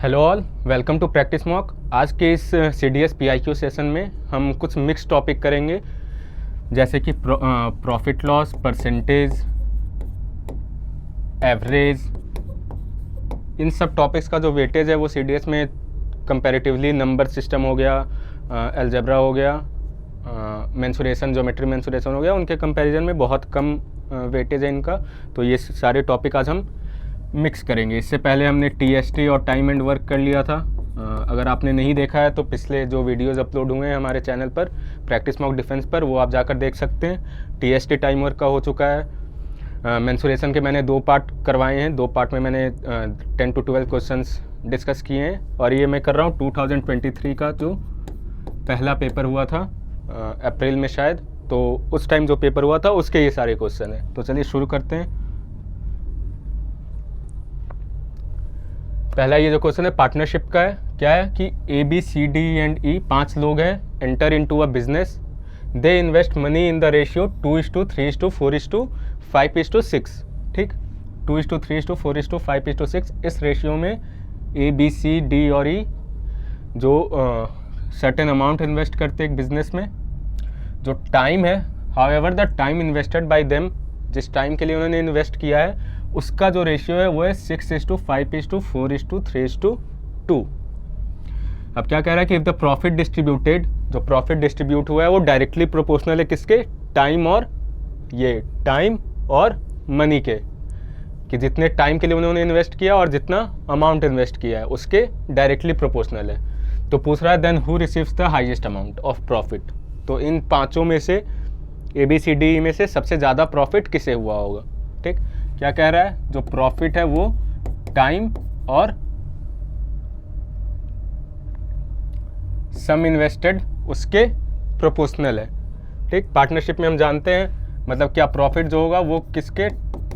Hello all, welcome to practice mock. आज के इस CDS PIQ सेशन में हम कुछ मिक्स टॉपिक करेंगे, जैसे कि प्रॉफिट लॉस, परसेंटेज, एवरेज। इन सब टॉपिक्स का जो वेटेज है वो CDS में कंपैरेटिवली नंबर सिस्टम हो गया, अलजेब्रा हो गया, मेंसुरेशन, ज्योमेट्री मेंसुरेशन हो गया, उनके कंपैरिजन में बहुत कम वेटेज है इनका। तो ये सारे टॉपिक आज हम मिक्स करेंगे। इससे पहले हमने TST और टाइम एंड वर्क कर लिया था। अगर आपने नहीं देखा है तो पिछले जो वीडियोस अपलोड हुए हैं हमारे चैनल पर प्रैक्टिस मॉक डिफेंस पर, वो आप जाकर देख सकते हैं। TST टाइम वर्क का हो चुका है। मेंसुरेशन के मैंने 2 पार्ट करवाए हैं। 2 पार्ट में मैंने 10 to 12 क्वेश्चंस डिस्कस किए हैं, और ये मैं कर रहा हूँ 2023 का जो पहला पेपर हुआ था अप्रैल में शायद, तो उस टाइम जो पेपर हुआ था उसके ये सारे क्वेश्चन हैं। तो चलिए शुरू करते हैं। पहला ये जो क्वेश्चन है पार्टनरशिप का है। क्या है कि ABCD एंड E 5 लोग हैं, enter into a business. They invest money in the ratio 2:3:4:5:6। ठीक, 2:3:4:5:6। इस रेशियो में ABCD और E जो सर्टेन अमाउंट इन्वेस्ट करते एक बिजनेस में। जो टाइम है, however the time invested bye them, जिस टाइम के लिए उन्होंने इन्वेस्ट किया है उसका जो रेशियो है वो है 6:5:4:3:2। अब क्या कह रहा है कि इफ द प्रॉफिट डिस्ट्रीब्यूटेड, जो प्रॉफिट डिस्ट्रीब्यूट हुआ है वो डायरेक्टली प्रोपोर्शनल है किसके, टाइम और मनी के, कि जितने टाइम के लिए उन्होंने इन्वेस्ट किया और जितना अमाउंट इन्वेस्ट किया है उसके डायरेक्टली प्रोपोर्शनल है। तो पूछ रहा है then who receives the highest amount of profit. तो इन पांचों में से ABCD में से सबसे ज़्यादा प्रॉफिट किसे हुआ होगा। ठीक, क्या कह रहा है, जो प्रॉफिट है वो टाइम और सम इन्वेस्टेड उसके प्रोपोर्शनल है। ठीक, पार्टनरशिप में हम जानते हैं मतलब क्या, प्रॉफिट जो होगा वो किसके,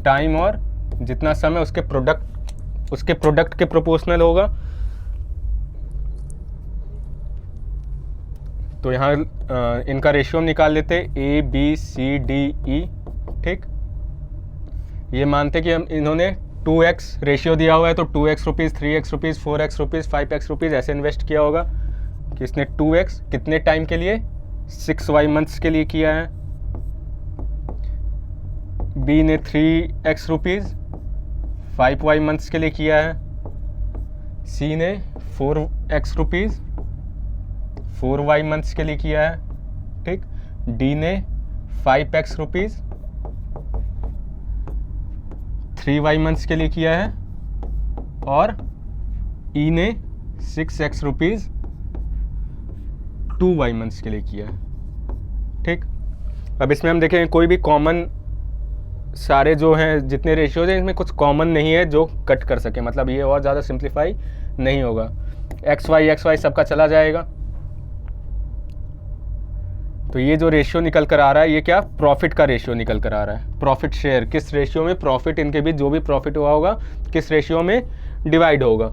टाइम और जितना सम है उसके प्रोडक्ट के प्रोपोर्शनल होगा। तो यहाँ इनका रेशियो हम निकाल लेते हैं ABCDE। ठीक, ये मानते कि हम इन्होंने 2x रेशियो दिया हुआ है, तो 2x rupees, 3x rupees, 4x rupees, 5x rupees ऐसे इन्वेस्ट किया होगा। कि इसने 2x कितने टाइम के लिए, 6y मंथ्स के लिए किया है। B ने 3x रुपीज़ 5y मंथ्स के लिए किया है। C ने 4x रुपीज़ 4y मंथ्स के लिए किया है। ठीक, D ने 5x रुपीज़ 3y मंथ्स के लिए किया है, और E ने 6x रुपीज़ 2y मंथ्स के लिए किया है। ठीक, अब इसमें हम देखें कोई भी कॉमन, सारे जो हैं जितने रेशियोज हैं इसमें कुछ कॉमन नहीं है जो कट कर सके, मतलब ये और ज़्यादा सिंप्लीफाई नहीं होगा। XY सबका चला जाएगा। तो ये जो रेशियो निकल कर आ रहा है ये क्या, प्रॉफिट का रेशियो निकल कर आ रहा है। प्रॉफिट शेयर, किस रेशियो में प्रॉफिट, इनके बीच जो भी प्रॉफिट हुआ होगा किस रेशियो में डिवाइड होगा।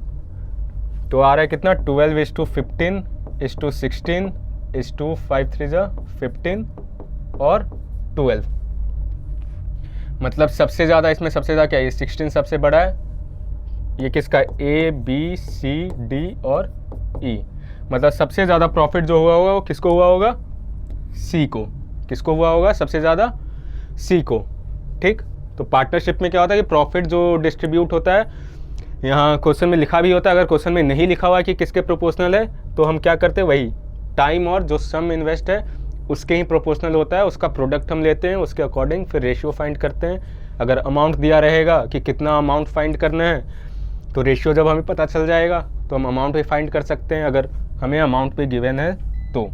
तो आ रहा है कितना, 12:15:16:5 और 12। मतलब सबसे ज़्यादा इसमें सबसे ज़्यादा क्या है, ये 16 सबसे बड़ा है। ये किसका, ABCD और E। मतलब सबसे ज़्यादा प्रॉफिट जो हुआ होगा वो किसको हुआ होगा, C को। किसको हुआ होगा सबसे ज़्यादा, C को। ठीक, तो पार्टनरशिप में क्या होता है कि प्रॉफिट जो डिस्ट्रीब्यूट होता है, यहाँ क्वेश्चन में लिखा भी होता है, अगर क्वेश्चन में नहीं लिखा हुआ है कि किसके प्रोपोर्शनल है तो हम क्या करते हैं, वही टाइम और जो सम इन्वेस्ट है उसके ही प्रोपोर्शनल होता है, उसका प्रोडक्ट हम लेते हैं, उसके अकॉर्डिंग फिर रेशियो फाइंड करते हैं। अगर अमाउंट दिया रहेगा कि कितना अमाउंट फाइंड करना है तो रेशियो जब हमें पता चल जाएगा तो हम अमाउंट भी फाइंड कर सकते हैं, अगर हमें अमाउंट पे गिवन है तो।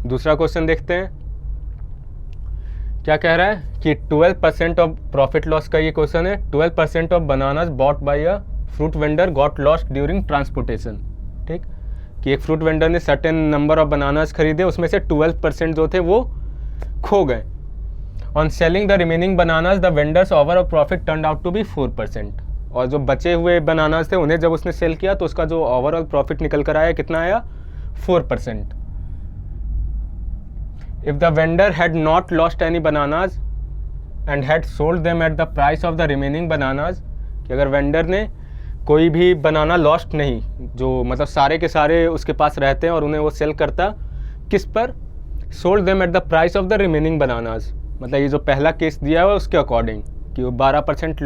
दूसरा क्वेश्चन देखते हैं क्या कह रहा है कि 12% ऑफ प्रॉफिट लॉस का ये क्वेश्चन है। 12% of bananas bought by a fruit vendor got lost during transportation. ठीक, कि एक फ्रूट वेंडर ने सर्टेन नंबर ऑफ बनानास खरीदे, उसमें से 12% जो थे वो खो गए। On selling the remaining bananas the vendor's overall profit turn out to be 4%। और जो बचे हुए बनानास थे उन्हें जब उसने सेल किया तो उसका जो ओवरऑल प्रॉफिट निकल कर आया कितना आया, 4%। If the vendor had not lost any bananas and had sold them at the price of the remaining bananas, कि अगर वेंडर ने कोई भी बनाना लॉस्ट नहीं, जो मतलब सारे के सारे उसके पास रहते हैं और उन्हें वो सेल करता किस पर, sold them at the price of the remaining bananas, मतलब ये जो पहला केस दिया हुआ है उसके अकॉर्डिंग कि वो 12%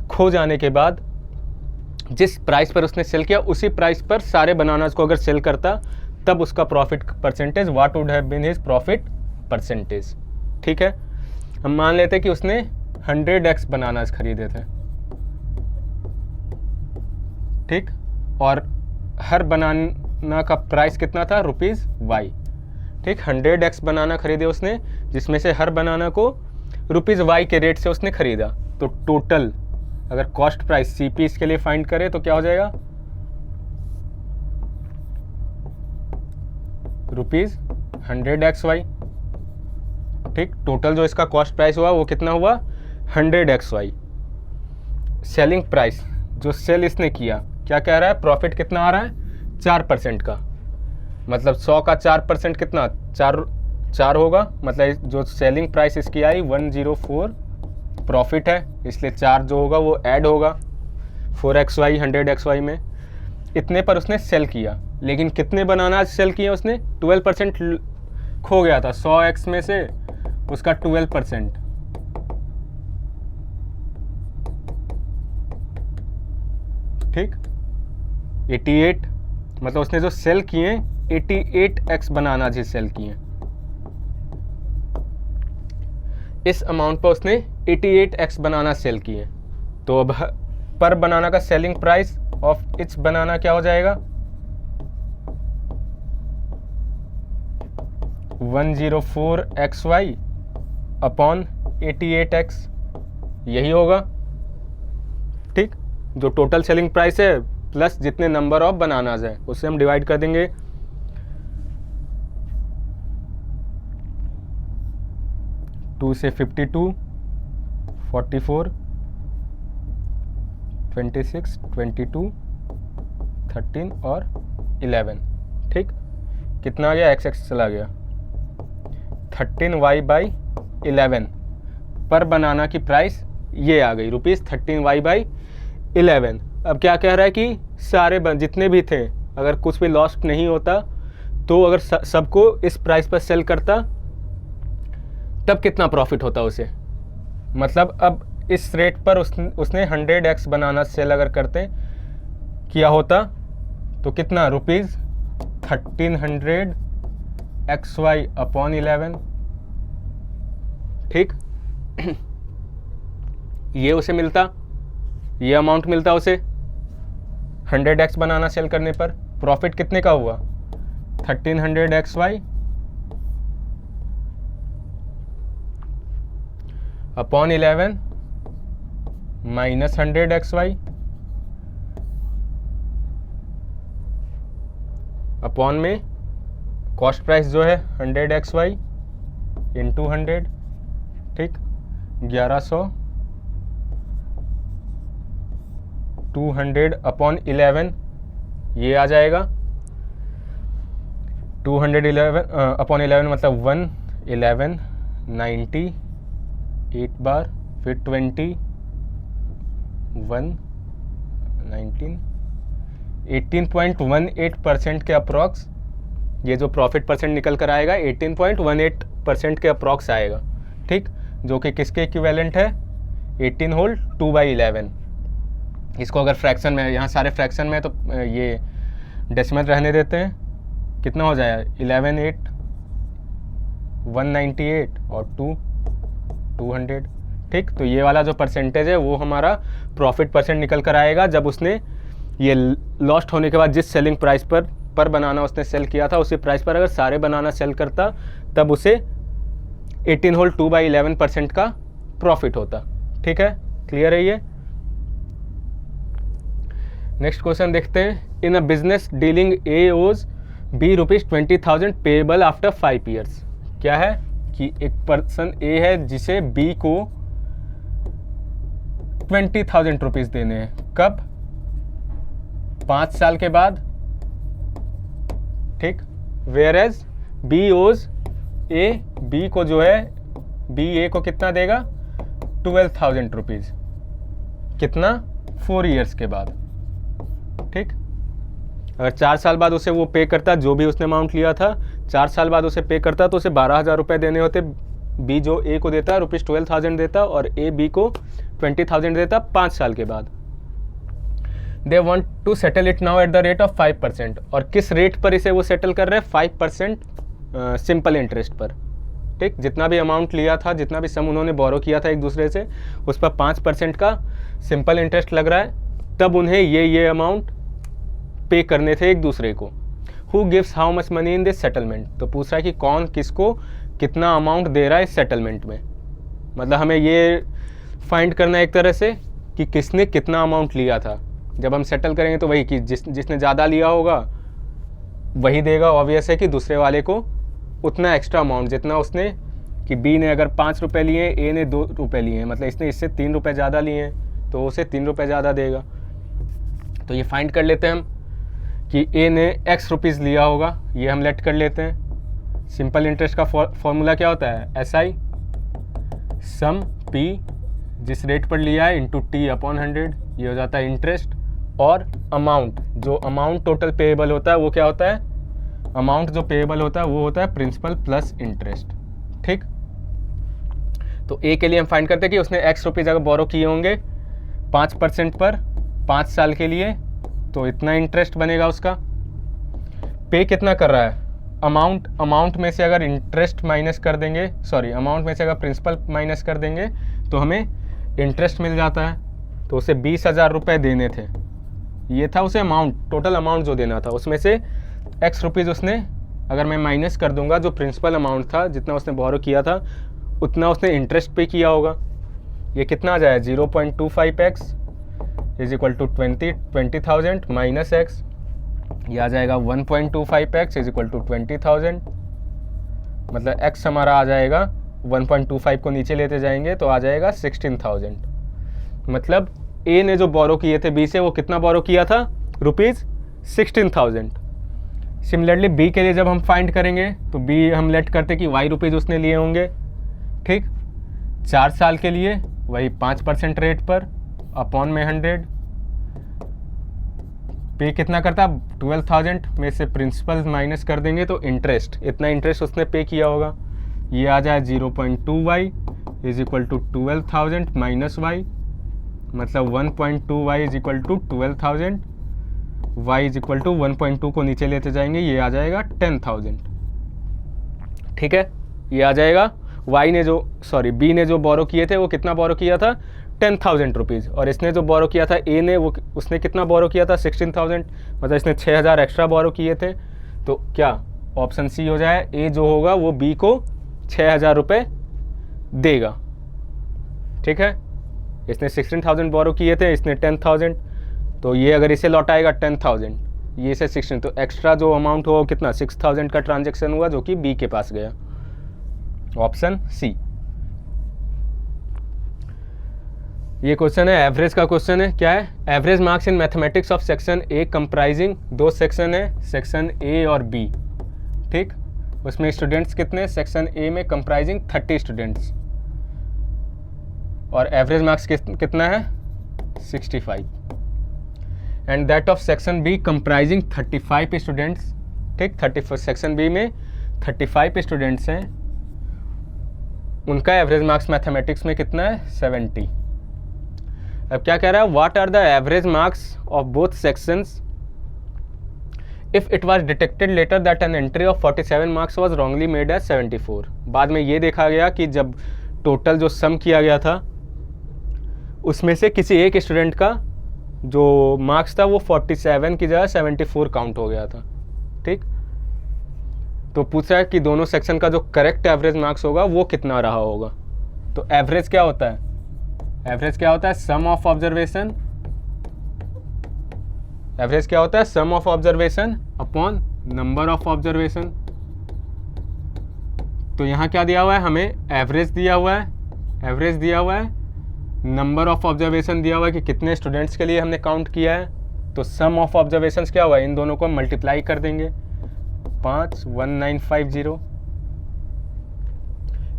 खो जाने के बाद जिस प्राइस पर उसने सेल किया उसी प्राइस पर सारे बनानाज को अगर सेल करता तब उसका profit percentage, what would have been his profit percentage. ठीक है, हम मान लेते हैं कि उसने 100x बनानाज खरीदे थे, ठीक, और हर बनाना का प्राइस कितना था, ₹y, ठीक। 100x बनाना खरीदे उसने, जिसमें से हर बनाना को ₹y के रेट से उसने खरीदा। तो टोटल अगर कॉस्ट प्राइस CP इसके लिए फाइंड करें तो क्या हो जाएगा, ₹100xy, ठीक। टोटल जो इसका कॉस्ट प्राइस हुआ वो कितना हुआ, 100xy। सेलिंग प्राइस जो सेल इसने किया, क्या कह रहा है, प्रॉफिट कितना आ रहा है, 4% का, मतलब 100 का 4% कितना, 4 होगा, मतलब जो सेलिंग प्राइस इसकी आई 104 प्रॉफिट है, इसलिए 4 जो होगा वो ऐड होगा 4xy 100xy में। इतने पर उसने सेल किया, लेकिन कितने बनाना सेल किए उसने, 12% खो गया था 100x में से, उसका 12%, ठीक, 88, मतलब उसने जो सेल किए 88x बनाना जी सेल किए, इस अमाउंट पर उसने 88x बनाना सेल किए। तो अब पर बनाना का सेलिंग प्राइस ऑफ इच बनाना क्या हो जाएगा, 104xy अपॉन 88x, यही होगा, ठीक। जो टोटल सेलिंग प्राइस है प्लस जितने नंबर ऑफ बनानाज है उससे हम डिवाइड कर देंगे, 2 से 52, 44, 26, 22, 13 और 11, ठीक। कितना आ गया, x चला गया, 13y/11 पर बनाना की प्राइस ये आ गई ₹13y/11। अब क्या कह रहा है कि सारे जितने भी थे, अगर कुछ भी लॉस्ट नहीं होता तो अगर सबको इस प्राइस पर सेल करता तब कितना प्रॉफिट होता उसे, मतलब अब इस रेट पर उसने 100x बनाना सेल अगर करते किया होता तो कितना, ₹1300xy अपॉन 11, ठीक। ये उसे मिलता, ये अमाउंट मिलता उसे 100x बनाना सेल करने पर। प्रॉफिट कितने का हुआ, 1300xy upon 11 minus 100xy upon में कॉस्ट प्राइस जो है 100xy इंटू 100, ठीक, 1100, 200 अपॉन 11 ये आ जाएगा, 211 अपॉन 11 मतलब 111, 90, 8 बार, फिर 20, 1, 19, 18.18% के अप्रॉक्स ये जो प्रॉफिट परसेंट निकल कर आएगा 18.18% के अप्रॉक्स आएगा, ठीक, जो कि किसके इक्विवेलेंट है, 18 होल 2/11। इसको अगर फ्रैक्शन में, यहाँ सारे फ्रैक्शन में तो ये डेसिमल रहने देते हैं, कितना हो जाएगा 11, 8, 198 और 200, ठीक। तो ये वाला जो परसेंटेज है वो हमारा प्रॉफिट परसेंट निकल कर आएगा जब उसने ये लॉस्ट होने के बाद जिस सेलिंग प्राइस पर बनाना उसने सेल किया था उसी प्राइस पर अगर सारे बनाना सेल करता तब उसे 18 होल 2/11% का प्रॉफिट होता, ठीक है, क्लियर है ये। नेक्स्ट क्वेश्चन देखते हैं, in a business dealing A owes B ₹20,000 payable after 5 years. क्या है कि एक पर्सन A है जिसे B को 20,000 रुपीज देने हैं, कब, 5 साल के बाद, ठीक। Whereas B owes A, B को जो है B A को कितना देगा 12,000 रुपीज, कितना 4 ईयर्स के बाद। ठीक, अगर 4 साल बाद उसे वो पे करता, जो भी उसने अमाउंट लिया था 4 साल बाद उसे पे करता, तो उसे 12,000 रुपये देने होते। बी जो ए को देता ₹12,000 देता और ए बी को 20,000 देता 5 साल के बाद। They want to settle it now at the rate of 5%। और किस रेट पर इसे वो सेटल कर रहे हैं? 5% सिंपल इंटरेस्ट पर। ठीक, जितना भी अमाउंट लिया था, जितना भी सम उन्होंने बोरो किया था एक दूसरे से, उस पर 5% का सिंपल इंटरेस्ट लग रहा है। तब उन्हें ये अमाउंट पे करने थे एक दूसरे को। Who gives how much money in this settlement? तो पूछ रहा है कि कौन किसको कितना अमाउंट दे रहा है इस सेटलमेंट में। मतलब हमें ये फाइंड करना है एक तरह से कि किसने कितना अमाउंट लिया था। जब हम सेटल करेंगे तो वही कि जिसने ज़्यादा लिया होगा वही देगा। ऑब्वियस है कि दूसरे वाले को उतना एक्स्ट्रा अमाउंट जितना उसने, कि बी ने अगर 5 रुपये लिए, ए ने 2 रुपये लिए, मतलब इसने इससे 3 रुपये ज़्यादा लिए हैं तो उसे 3 रुपये ज़्यादा देगा। तो ये फाइंड कर लेते हैं हम कि ए ने x रुपीज़ लिया होगा, ये हम लेट कर लेते हैं। सिंपल इंटरेस्ट का फॉर्मूला क्या होता है? SI सम P जिस रेट पर लिया है इंटू T/100, ये हो जाता है इंटरेस्ट। और अमाउंट, जो अमाउंट टोटल पेएबल होता है वो क्या होता है? अमाउंट जो पेएबल होता है वो होता है प्रिंसिपल प्लस इंटरेस्ट। ठीक, तो ए के लिए हम फाइंड करते हैं कि उसने x रुपीज़ अगर बोरो किए होंगे 5% पर 5 साल के लिए, तो इतना इंटरेस्ट बनेगा उसका। पे कितना कर रहा है? अमाउंट में से अगर इंटरेस्ट माइनस कर देंगे, सॉरी अमाउंट में से अगर प्रिंसिपल माइनस कर देंगे तो हमें इंटरेस्ट मिल जाता है। तो उसे 20,000 रुपये देने थे, ये था उसे अमाउंट, टोटल अमाउंट जो देना था। उसमें से x रुपीज़ उसने, अगर मैं माइनस कर दूंगा जो प्रिंसिपल अमाउंट था, जितना उसने बोरो किया था उतना उसने इंटरेस्ट पे किया होगा। ये कितना आ जाएगा? 0.25x is equal to 20,000 minus x, ये आ जाएगा 1.25x इज इक्वल टू 20,000। मतलब x हमारा आ जाएगा 1.25 को नीचे लेते जाएंगे तो आ जाएगा 16,000। मतलब ए ने जो बोरो किए थे बी से, वो कितना बोरो किया था? ₹16,000। सिमिलरली बी के लिए जब हम फाइंड करेंगे तो बी हम लेट करते कि y रुपीज़ उसने लिए होंगे। ठीक, 4 साल के लिए वही 5% रेट पर अपॉन में 100। पे कितना करता? 12,000 में से प्रिंसिपल माइनस कर देंगे तो इंटरेस्ट, इतना इंटरेस्ट उसने पे किया होगा। ये आ जाए 0.2y is equal to 12,000 minus y, मतलब 1.2y is equal to 12,000, y is equal to 1.2 को नीचे लेते जाएंगे, ये आ जाएगा 10,000। ठीक है, ये आ जाएगा बी ने जो बोरो किए थे वो कितना बोरो किया था? 10,000 रुपीज़। और इसने जो बोरो किया था ए ने, वो उसने कितना बोरो किया था? 16,000। मतलब इसने 6,000 एक्स्ट्रा बोरो किए थे। तो क्या ऑप्शन सी हो जाए? ए जो होगा वो बी को 6,000 रुपये देगा। ठीक है, इसने 16,000 बोरो किए थे, इसने 10,000, तो ये अगर इसे लौटाएगा 10,000, ये इसे 16, तो एक्स्ट्रा जो अमाउंट हुआ कितना? 6,000 का ट्रांजेक्शन हुआ जो कि बी के पास गया। Option C. ये क्वेश्चन है, एवरेज का क्वेश्चन है। क्या है? Average marks in mathematics of section A comprising, 2 section है, सेक्शन ए और बी। ठीक, उसमें स्टूडेंट्स कितने? सेक्शन ए में कंप्राइजिंग 30 स्टूडेंट्स, और एवरेज मार्क्स कितना है? 65। And that of section B comprising 35 students. ठीक, 35 सेक्शन बी में 35 स्टूडेंट्स हैं, उनका एवरेज मार्क्स मैथमेटिक्स में कितना है? 70। अब क्या कह रहा है? What are the average marks of both sections if it was detected later that an entry of 47 marks was wrongly made as 74। बाद में ये देखा गया कि जब टोटल जो सम किया गया था उसमें से किसी एक स्टूडेंट का जो मार्क्स था वो 47 की जगह 74 काउंट हो गया था। ठीक, तो पूछ रहा है कि दोनों सेक्शन का जो करेक्ट एवरेज मार्क्स होगा वो कितना रहा होगा। तो एवरेज क्या होता है? एवरेज क्या होता है? Sum of observation. एवरेज क्या होता है? Sum of observation upon number of observation. तो यहाँ क्या दिया हुआ है? हमें एवरेज दिया हुआ है, एवरेज दिया हुआ है, नंबर ऑफ ऑब्जर्वेशन दिया हुआ है कि कितने स्टूडेंट्स के लिए हमने काउंट किया है। तो सम ऑफ ऑब्जर्वेशंस क्या हुआ? इन दोनों को मल्टीप्लाई कर देंगे, 5 1950,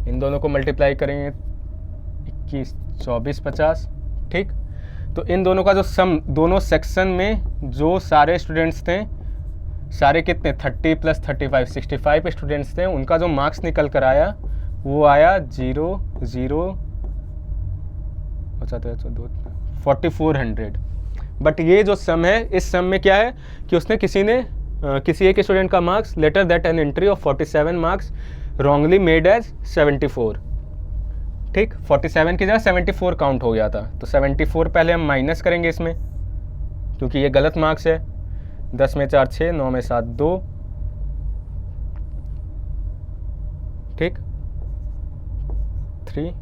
इन दोनों को मल्टीप्लाई करेंगे 21 24 50। ठीक, तो इन दोनों का जो सम, दोनों सेक्शन में जो सारे स्टूडेंट्स थे, सारे कितने 30 + 35 65 स्टूडेंट्स थे, उनका जो मार्क्स निकल कर आया वो आया 4400। बट ये जो सम है, इस सम में क्या है कि उसने किसी एक स्टूडेंट का marks later that an entry of 47 marks wrongly made as 74। ठीक, 47 की जगह 74 काउंट हो गया था, तो 74 पहले हम माइनस करेंगे इसमें, क्योंकि ये गलत मार्क्स है। 10 में 4 6, 9 में 7 2, ठीक, 3,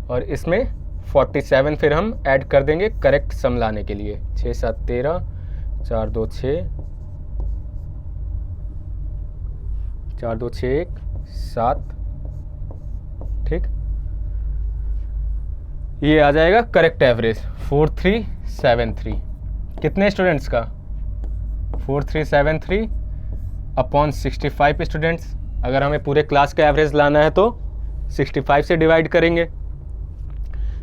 और इसमें 47 फिर हम ऐड कर देंगे करेक्ट सम लाने के लिए। 6 7 13, 4 2 6, 4 2 6 1 7, ठीक, ये आ जाएगा करेक्ट एवरेज 4373। कितने स्टूडेंट्स का? 4373 अपॉन 65 स्टूडेंट्स। अगर हमें पूरे क्लास का एवरेज लाना है तो 65 से डिवाइड करेंगे।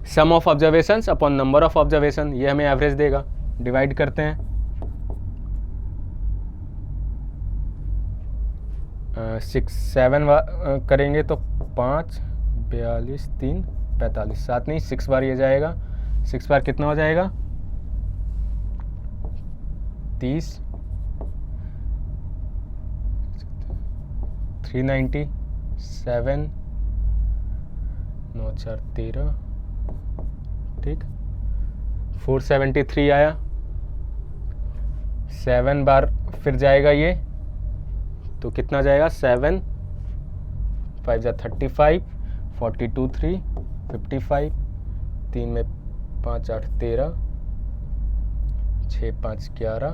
Sum of observations upon number of observation, ये हमें एवरेज देगा। डिवाइड करते हैं, 7 करेंगे तो 5 42 3 45, 7 नहीं 6 बार ये जाएगा। 6 बार कितना हो जाएगा? 30, 397, 9 4 13, ठीक, 473 आया। 7 बार फिर जाएगा ये, तो कितना जाएगा? 7 5 35, 42 3 55, 3 में 5 8 13, 6 5 11,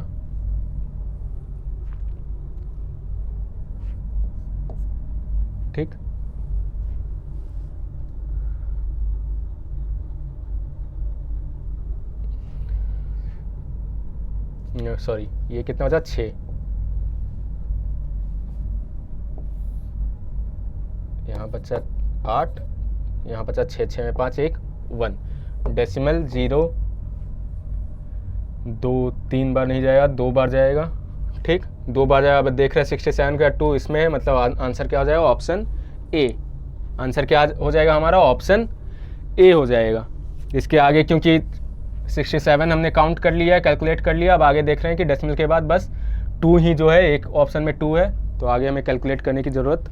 ठीक, सॉरी ये कितना बचा? 6, यहाँ बचा 8, यहाँ बचा 6, 6 में 5 1 1, डेसिमल 0 2 3 बार नहीं जाएगा, 2 बार जाएगा, ठीक, 2 बार जाएगा। अब देख रहे हैं 67 का 2 इसमें है, मतलब आंसर क्या हो जाएगा? Option A. आंसर क्या हो जाएगा हमारा? ऑप्शन ए हो जाएगा। इसके आगे क्योंकि 67 हमने काउंट कर लिया है, कैलकुलेट कर लिया, अब आगे देख रहे हैं कि डेसिमल के बाद बस 2 ही जो है, एक ऑप्शन में 2 है, तो आगे हमें कैलकुलेट करने की ज़रूरत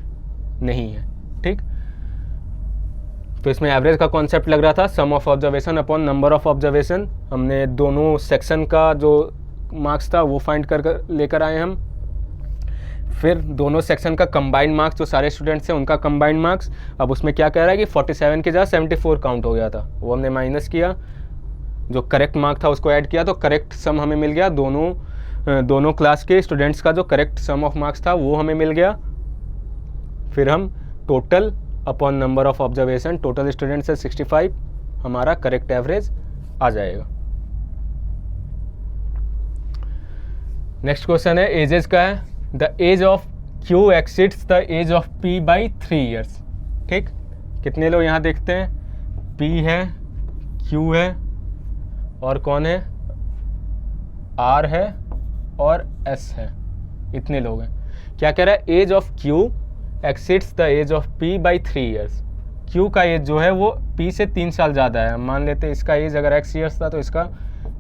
नहीं है, ठीक। तो इसमें एवरेज का कॉन्सेप्ट लग रहा था, sum of observation upon number of observation. हमने दोनों सेक्शन का जो मार्क्स था वो फाइंड कर लेकर आए हम। फिर दोनों सेक्शन का कंबाइंड मार्क्स, जो सारे स्टूडेंट्स हैं उनका कंबाइंड मार्क्स। अब उसमें क्या कह रहा है कि 47 की जगह 74 काउंट हो गया था, वो हमने माइनस किया, जो करेक्ट मार्क था उसको ऐड किया, तो करेक्ट सम हमें मिल गया। दोनों क्लास के स्टूडेंट्स का जो करेक्ट सम ऑफ मार्क्स था वो हमें मिल गया। फिर हम total upon number of observation, total students है 65, हमारा करेक्ट एवरेज आ जाएगा। नेक्स्ट क्वेश्चन है एजेस का है। The age of Q exceeds the age of P by 3 years. ठीक, कितने लोग यहाँ देखते हैं? पी है, क्यू है, और कौन है? आर है और एस है, इतने लोग हैं। क्या कह रहा है? Age of Q exceeds the age of P by 3 years. Q का एज जो है वो पी से 3 साल ज़्यादा है। मान लेते हैं इसका एज अगर x ईयर्स था तो इसका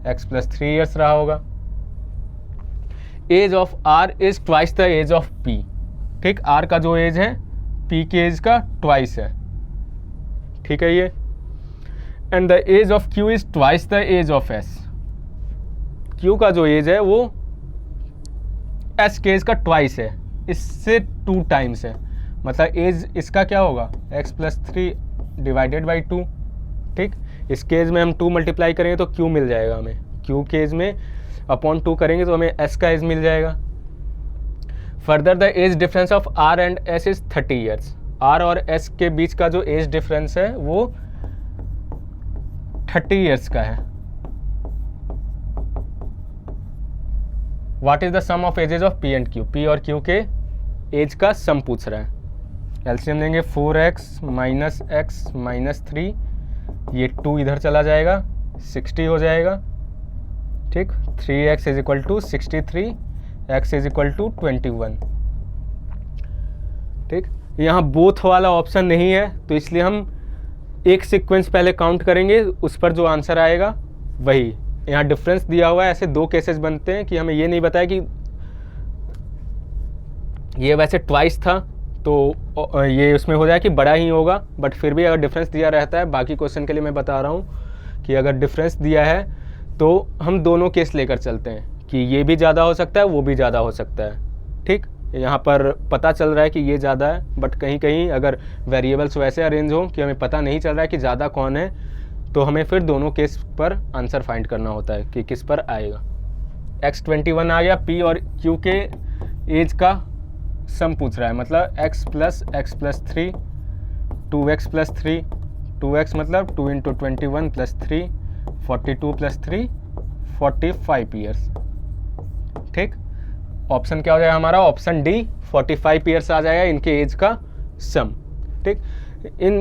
x + 3 ईयर्स रहा होगा। Age of R is twice the age of P. ठीक, आर का जो एज है पी के एज का ट्वाइस है। ठीक है ये। And the age of Q is twice the age of S. Q का जो एज है वो एस के एज का ट्वाइस है, इससे 2 टाइम्स है। मतलब एज इसका क्या होगा? x + 3 divided by 2। ठीक, इस केज में हम 2 मल्टीप्लाई करेंगे तो q मिल जाएगा हमें। q केज में अपॉन 2 करेंगे तो हमें s का एज मिल जाएगा। Further the age difference of r and s is 30 years. r और s के बीच का जो एज डिफरेंस है वो 30 ईयर्स का है। What is the sum of ages of p and q? p और q के एज का सम पूछ रहा है। एलसीएम लेंगे 4x माइनस एक्स माइनस 3, ये 2 इधर चला जाएगा, 60 हो जाएगा। ठीक, 3x is equal to 63, x is equal to 21। ठीक, यहाँ बोथ वाला ऑप्शन नहीं है तो इसलिए हम एक सीक्वेंस पहले काउंट करेंगे, उस पर जो आंसर आएगा वही। यहाँ डिफरेंस दिया हुआ है, ऐसे दो केसेस बनते हैं कि हमें ये नहीं बताया कि ये वैसे ट्वाइस था तो ये उसमें हो जाए कि बड़ा ही होगा, बट फिर भी अगर डिफरेंस दिया रहता है, बाकी क्वेश्चन के लिए मैं बता रहा हूँ कि अगर डिफरेंस दिया है तो हम दोनों केस लेकर चलते हैं कि ये भी ज़्यादा हो सकता है, वो भी ज़्यादा हो सकता है। ठीक, यहाँ पर पता चल रहा है कि ये ज़्यादा है, बट कहीं कहीं अगर वेरिएबल्स वैसे अरेंज हो कि हमें पता नहीं चल रहा है कि ज़्यादा कौन है, तो हमें फिर दोनों केस पर आंसर फाइंड करना होता है कि किस पर आएगा। x21 आ गया, p और q के एज का सम पूछ रहा है, मतलब x plus x plus 3, 2x plus 3, 2x मतलब 2 इंटू 21 प्लस 3, 42 प्लस 3, 45 ईयर्स। ठीक, ऑप्शन क्या हो जाएगा हमारा? ऑप्शन डी, 45 ईयर्स आ जाएगा इनके एज का सम। ठीक,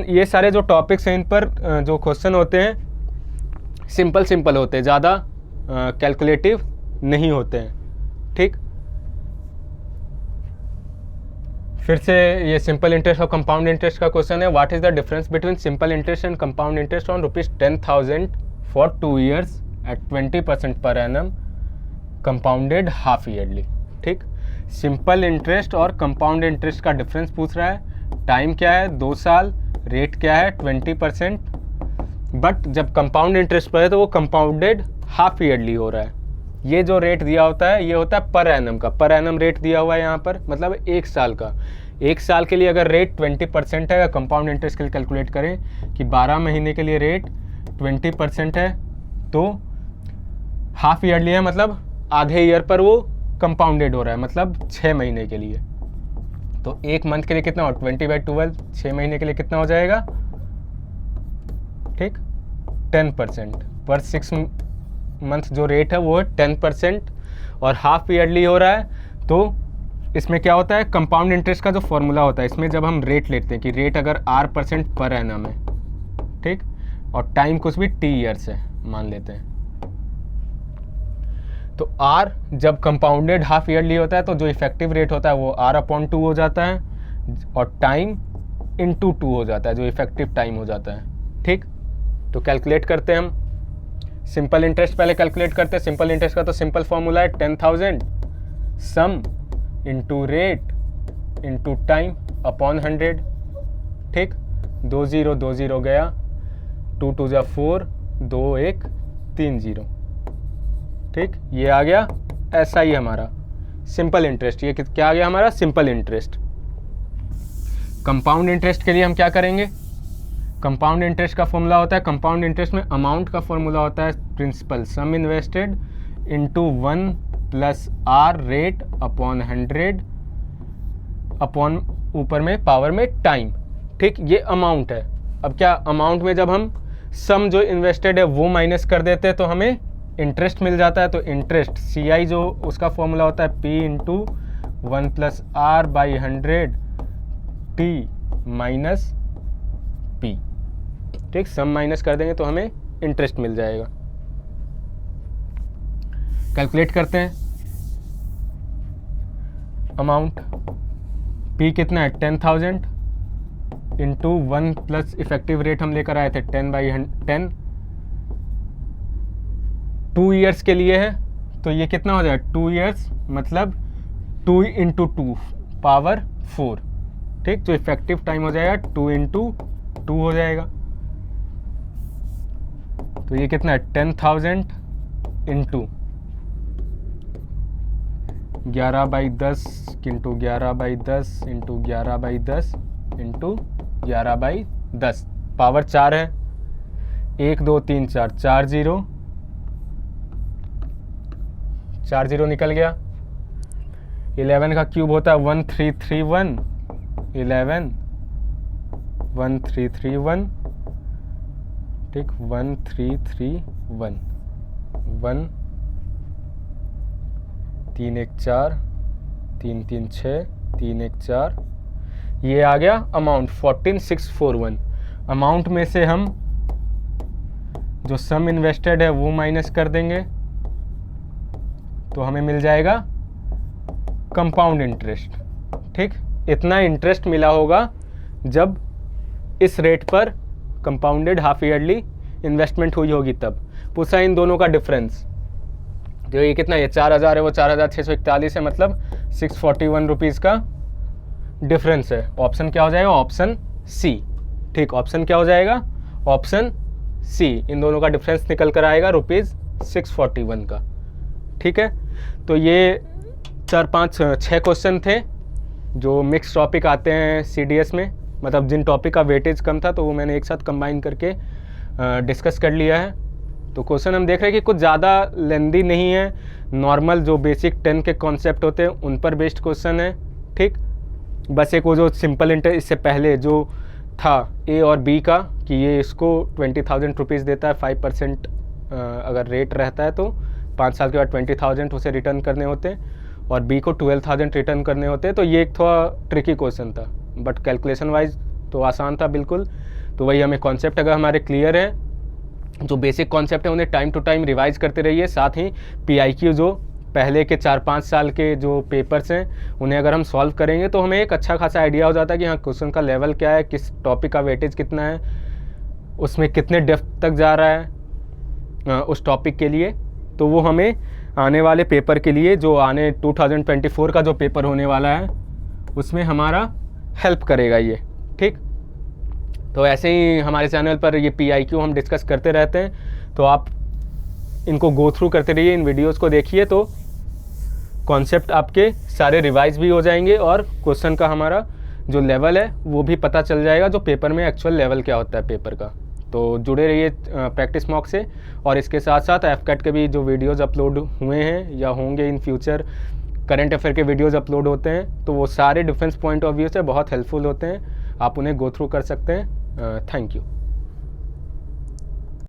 ये सारे जो टॉपिक्स हैं इन पर जो क्वेश्चन होते हैं सिंपल होते हैं, ज़्यादा कैलकुलेटिव नहीं होते हैं। ठीक, फिर से ये सिंपल इंटरेस्ट और कंपाउंड इंटरेस्ट का क्वेश्चन है। What is the difference between simple interest and compound interest on ₹10,000 for 2 years at 20% per annum compounded half yearly. ठीक, सिंपल इंटरेस्ट और कंपाउंड इंटरेस्ट का डिफरेंस पूछ रहा है। टाइम क्या है? 2 साल, रेट क्या है? 20%, बट जब कंपाउंड इंटरेस्ट पर है तो वो कंपाउंडेड हाफ ईयरली हो रहा है। ये जो रेट दिया होता है ये होता है पर एनम का, पर एनम रेट दिया हुआ है यहाँ पर, मतलब 1 साल का। 1 साल के लिए अगर रेट 20% है, अगर कंपाउंड इंटरेस्ट के लिए कैलकुलेट करें कि 12 महीने के लिए रेट 20% है तो हाफ ईयरली है, मतलब आधे ईयर पर वो कंपाउंडेड हो रहा है, मतलब 6 महीने के लिए। तो 1 मंथ के लिए कितना हो? 20/12, 6 महीने के लिए कितना हो जाएगा? ठीक, 10%। पर 6 मंथ जो रेट है वो है 10% और हाफ ईयरली हो रहा है। तो इसमें क्या होता है? कंपाउंड इंटरेस्ट का जो फॉर्मूला होता है, इसमें जब हम रेट लेते हैं कि रेट अगर R% पर एनम है, ठीक, और टाइम कुछ भी T ईयर्स है मान लेते हैं, तो R जब कंपाउंडेड हाफ ईयरली होता है तो जो इफेक्टिव रेट होता है वो R/2 हो जाता है और टाइम इंटू 2 हो जाता है, जो इफेक्टिव टाइम हो जाता है। ठीक, तो कैलकुलेट करते हैं हम। सिंपल इंटरेस्ट पहले कैलकुलेट करते हैं। सिंपल इंटरेस्ट का तो सिंपल फॉर्मूला है 10,000 sum into rate into time upon 100। ठीक, 2 0 2 0 गया, 2 2 जा 4, 2 1 3 0। ठीक, ये आ गया। ऐसा ही हमारा सिंपल इंटरेस्ट, ये क्या आ गया हमारा? Simple interest. कंपाउंड इंटरेस्ट के लिए हम क्या करेंगे? कंपाउंड इंटरेस्ट का फॉर्मूला होता है, कंपाउंड इंटरेस्ट में अमाउंट का फॉर्मूला होता है principal sum invested into 1 plus R rate upon 100 upon ऊपर में पावर में टाइम। ठीक, ये अमाउंट है। अब क्या अमाउंट में जब हम सम जो इन्वेस्टेड है वो माइनस कर देते हैं तो हमें इंटरेस्ट मिल जाता है। तो इंटरेस्ट CI जो उसका फॉर्मूला होता है P into 1 plus R by 100 T minus P। ठीक, सम माइनस कर देंगे तो हमें इंटरेस्ट मिल जाएगा। कैलकुलेट करते हैं अमाउंट। P कितना है? 10,000 इंटू 1 प्लस इफेक्टिव रेट हम लेकर आए थे 10/10, 2 ईयर्स के लिए है तो ये कितना हो जाएगा? 2 ईयर्स मतलब 2 इंटू 2 पावर 4। ठीक, तो इफेक्टिव टाइम हो जाएगा 2 इंटू 2 हो जाएगा। तो ये कितना है? 10,000 into 11/10 into 11/10 into 11/10 into 11/10, power 4 है। 1 2 3 4, 4 0, 4 0 निकल गया। 11 का क्यूब होता है 1331, 11 1331। ठीक, 1331, 1 3 1 4, 3 3 6, 3 1 4, ये आ गया अमाउंट 14641। अमाउंट में से हम जो सम इन्वेस्टेड है वो माइनस कर देंगे तो हमें मिल जाएगा कंपाउंड इंटरेस्ट। ठीक, इतना इंटरेस्ट मिला होगा जब इस रेट पर कंपाउंडेड हाफ ईयरली इन्वेस्टमेंट हुई होगी तब। पूछा इन दोनों का डिफरेंस, जो ये कितना, ये 4000 है वो 4641 है, मतलब 641 रुपीज़ का डिफरेंस है। ऑप्शन क्या हो जाएगा? Option C. ठीक, ऑप्शन क्या हो जाएगा? ऑप्शन सी। इन दोनों का डिफरेंस निकल कर आएगा ₹641 का। ठीक है, तो ये 6 क्वेश्चन थे जो मिक्स टॉपिक आते हैं CDS में, मतलब जिन टॉपिक का वेटेज कम था तो वो मैंने एक साथ कंबाइन करके डिस्कस कर लिया है। तो क्वेश्चन हम देख रहे हैं कि कुछ ज़्यादा लेंदी नहीं है, नॉर्मल जो बेसिक 10 के कॉन्सेप्ट होते हैं उन पर बेस्ड क्वेश्चन है। ठीक, बस एक वो जो सिंपल इंटरेस्ट इससे पहले जो था A और B का, कि ये इसको 20,000 रुपीज़ देता है, 5% अगर रेट रहता है तो 5 साल के बाद 20,000 उसे रिटर्न करने होते हैं, और B को 12,000 रिटर्न करने होते हैं। तो ये एक थोड़ा ट्रिकी क्वेश्चन था, बट कैलकुलेशन वाइज तो आसान था बिल्कुल। तो वही हमें कॉन्सेप्ट अगर हमारे क्लियर है, जो बेसिक कॉन्सेप्ट है उन्हें टाइम टू टाइम रिवाइज करते रहिए। साथ ही PIQ जो पहले के 4-5 साल के जो पेपर्स हैं उन्हें अगर हम सॉल्व करेंगे तो हमें एक अच्छा खासा आइडिया हो जाता है कि हाँ क्वेश्चन का लेवल क्या है, किस टॉपिक का वेटेज कितना है, उसमें कितने डेप्थ तक जा रहा है उस टॉपिक के लिए। तो वो हमें आने वाले पेपर के लिए, जो आने 2024 का जो पेपर होने वाला है उसमें हमारा हेल्प करेगा ये। ठीक, तो ऐसे ही हमारे चैनल पर ये PIQ हम डिस्कस करते रहते हैं, तो आप इनको गो थ्रू करते रहिए, इन वीडियोस को देखिए, तो कॉन्सेप्ट आपके सारे रिवाइज भी हो जाएंगे और क्वेश्चन का हमारा जो लेवल है वो भी पता चल जाएगा, जो पेपर में एक्चुअल लेवल क्या होता है पेपर का। तो जुड़े रहिए प्रैक्टिस मॉक से, और इसके साथ साथ FCAT के भी जो वीडियोज़ अपलोड हुए हैं या होंगे इन फ्यूचर, करंट अफेयर के वीडियोज़ अपलोड होते हैं, तो वो सारे डिफरेंस पॉइंट ऑफ व्यू से बहुत हेल्पफुल होते हैं, आप उन्हें गो थ्रू कर सकते हैं। Thank you.